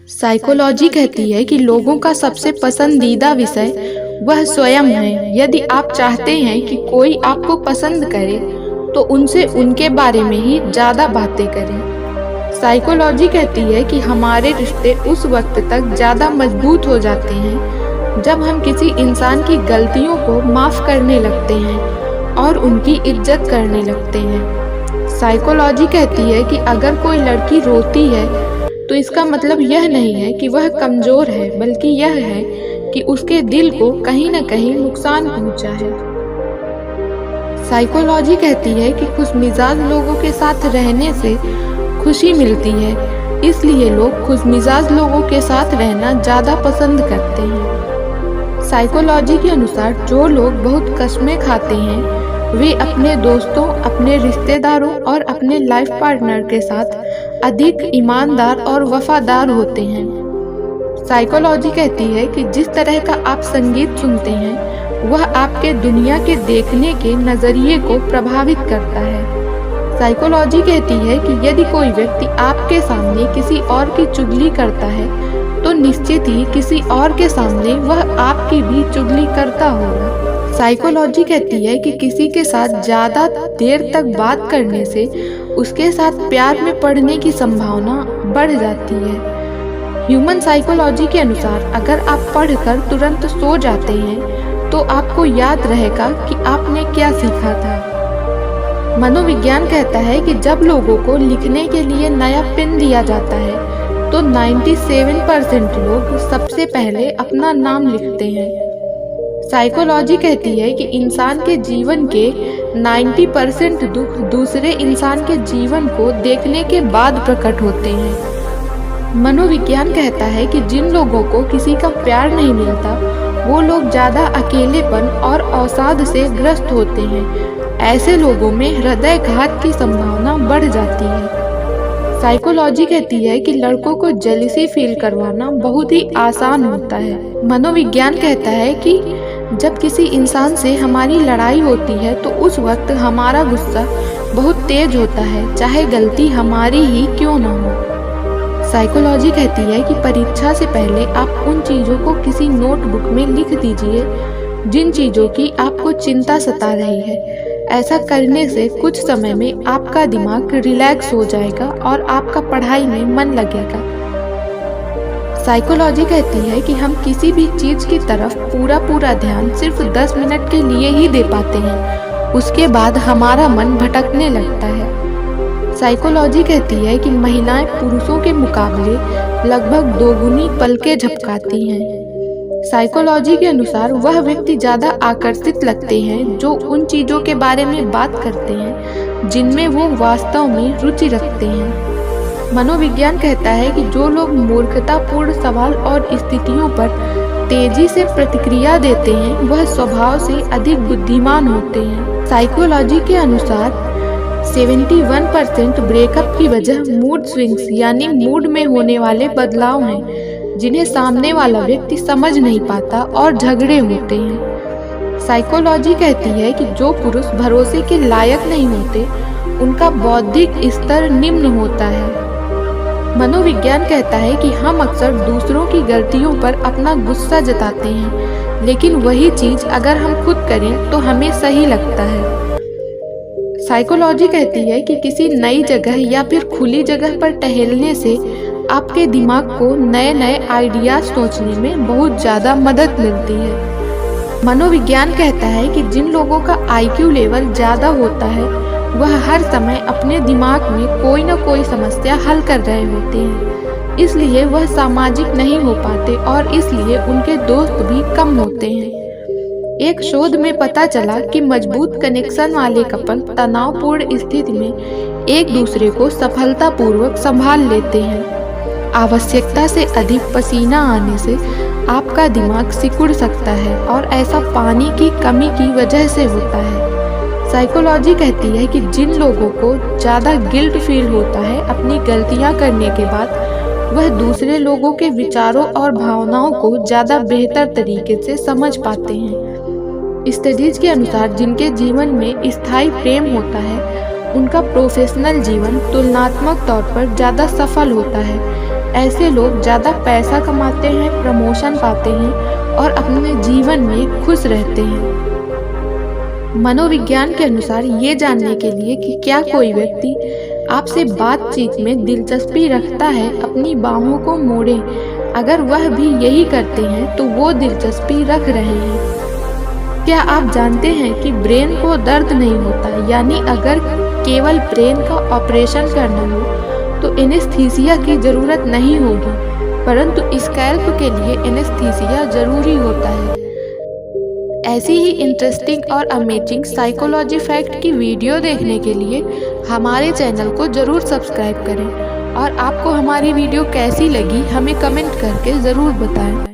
Psychology कहती है कि लोगों का सबसे पसंदीदा विषय वह स्वयं है। यदि आप चाहते हैं कि कोई आपको पसंद करे तो उनसे उनके बारे में ही ज़्यादा बातें करें। साइकोलॉजी कहती है कि हमारे रिश्ते उस वक्त तक ज़्यादा मजबूत हो जाते हैं जब हम किसी इंसान की गलतियों को माफ़ करने लगते हैं और उनकी इज्जत करने लगते हैं। साइकोलॉजी कहती है कि अगर कोई लड़की रोती है तो इसका मतलब यह नहीं है कि वह कमज़ोर है, बल्कि यह है कि उसके दिल को कहीं न कहीं नुकसान पहुंचा है। साइकोलॉजी कहती है कि खुशमिजाज लोगों के साथ रहने से खुशी मिलती है, इसलिए लोग खुशमिजाज लोगों के साथ रहना ज़्यादा पसंद करते हैं। साइकोलॉजी के अनुसार जो लोग बहुत कस्में खाते हैं वे अपने दोस्तों, अपने रिश्तेदारों और अपने लाइफ पार्टनर के साथ अधिक ईमानदार और वफादार होते हैं। साइकोलॉजी कहती है कि जिस तरह का आप संगीत सुनते हैं वह आपके दुनिया के देखने के नज़रिए को प्रभावित करता है। साइकोलॉजी कहती है कि यदि कोई व्यक्ति आपके सामने किसी और की चुगली करता है तो निश्चित ही किसी और के सामने वह आपकी भी चुगली करता होगा। साइकोलॉजी कहती है कि किसी के साथ ज़्यादा देर तक बात करने से उसके साथ प्यार में पड़ने की संभावना बढ़ जाती है। ह्यूमन साइकोलॉजी के अनुसार अगर आप पढ़कर तुरंत सो जाते हैं तो आपको याद रहेगा कि आपने क्या सीखा था। मनोविज्ञान कहता है कि जब लोगों को लिखने के लिए नया पेन दिया जाता है तो 97% लोग सबसे पहले अपना नाम लिखते हैं। साइकोलॉजी कहती है कि इंसान के जीवन के 90% दुख दूसरे इंसान के जीवन को देखने के बाद प्रकट होते हैं। मनोविज्ञान कहता है कि जिन लोगों को किसी का प्यार नहीं मिलता वो लोग ज़्यादा अकेलेपन और अवसाद से ग्रस्त होते हैं। ऐसे लोगों में हृदयघात की संभावना बढ़ जाती है। साइकोलॉजी कहती है कि लड़कों को जेलसी फील करवाना बहुत ही आसान होता है। मनोविज्ञान कहता है कि जब किसी इंसान से हमारी लड़ाई होती है तो उस वक्त हमारा गुस्सा बहुत तेज होता है, चाहे गलती हमारी ही क्यों ना हो। साइकोलॉजी कहती है कि परीक्षा से पहले आप उन चीज़ों को किसी नोटबुक में लिख दीजिए जिन चीज़ों की आपको चिंता सता रही है। ऐसा करने से कुछ समय में आपका दिमाग रिलैक्स हो जाएगा और आपका पढ़ाई में मन लगेगा। साइकोलॉजी कहती है कि हम किसी भी चीज़ की तरफ पूरा ध्यान सिर्फ 10 मिनट के लिए ही दे पाते हैं, उसके बाद हमारा मन भटकने लगता है। साइकोलॉजी कहती है कि महिलाएं पुरुषों के मुकाबले लगभग 2 गुनी पलकें झपकाती हैं। साइकोलॉजी के अनुसार वह व्यक्ति ज़्यादा आकर्षित लगते हैं जो उन चीज़ों के बारे में बात करते हैं जिनमें वो वास्तव में रुचि रखते हैं। मनोविज्ञान कहता है कि जो लोग मूर्खतापूर्ण सवाल और स्थितियों पर तेजी से प्रतिक्रिया देते हैं वह स्वभाव से अधिक बुद्धिमान होते हैं। साइकोलॉजी के अनुसार 71% ब्रेकअप की वजह मूड स्विंग्स यानी मूड में होने वाले बदलाव हैं जिन्हें सामने वाला व्यक्ति समझ नहीं पाता और झगड़े होते हैं। साइकोलॉजी कहती है कि जो पुरुष भरोसे के लायक नहीं होते उनका बौद्धिक स्तर निम्न होता है। मनोविज्ञान कहता है कि हम अक्सर दूसरों की गलतियों पर अपना गुस्सा जताते हैं, लेकिन वही चीज़ अगर हम खुद करें तो हमें सही लगता है। साइकोलॉजी कहती है कि किसी नई जगह या फिर खुली जगह पर टहलने से आपके दिमाग को नए आइडियाज सोचने में बहुत ज़्यादा मदद मिलती है। मनोविज्ञान कहता है कि जिन लोगों का IQ लेवल ज़्यादा होता है वह हर समय अपने दिमाग में कोई न कोई समस्या हल कर रहे होते हैं, इसलिए वह सामाजिक नहीं हो पाते और इसलिए उनके दोस्त भी कम होते हैं। एक शोध में पता चला कि मजबूत कनेक्शन वाले कपल तनावपूर्ण स्थिति में एक दूसरे को सफलतापूर्वक संभाल लेते हैं। आवश्यकता से अधिक पसीना आने से आपका दिमाग सिकुड़ सकता है और ऐसा पानी की कमी की वजह से होता है। साइकोलॉजी कहती है कि जिन लोगों को ज़्यादा गिल्ट फील होता है अपनी गलतियां करने के बाद वह दूसरे लोगों के विचारों और भावनाओं को ज़्यादा बेहतर तरीके से समझ पाते हैं। स्टडीज के अनुसार जिनके जीवन में स्थायी प्रेम होता है उनका प्रोफेशनल जीवन तुलनात्मक तौर पर ज़्यादा सफल होता है, ऐसे लोग ज़्यादा पैसा कमाते हैं, प्रमोशन पाते हैं और अपने जीवन में खुश रहते हैं। मनोविज्ञान के अनुसार ये जानने के लिए कि क्या कोई व्यक्ति आपसे बातचीत में दिलचस्पी रखता है, अपनी बाहों को मोड़ें। अगर वह भी यही करते हैं तो वो दिलचस्पी रख रहे हैं। क्या आप जानते हैं कि ब्रेन को दर्द नहीं होता, यानी अगर केवल ब्रेन का ऑपरेशन करना हो तो एनेस्थीसिया की ज़रूरत नहीं होगी, परंतु स्कैल्प के लिए एनेस्थीसिया ज़रूरी होता है। ऐसी ही इंटरेस्टिंग और अमेजिंग साइकोलॉजी फैक्ट की वीडियो देखने के लिए हमारे चैनल को ज़रूर सब्सक्राइब करें और आपको हमारी वीडियो कैसी लगी हमें कमेंट करके ज़रूर बताएं।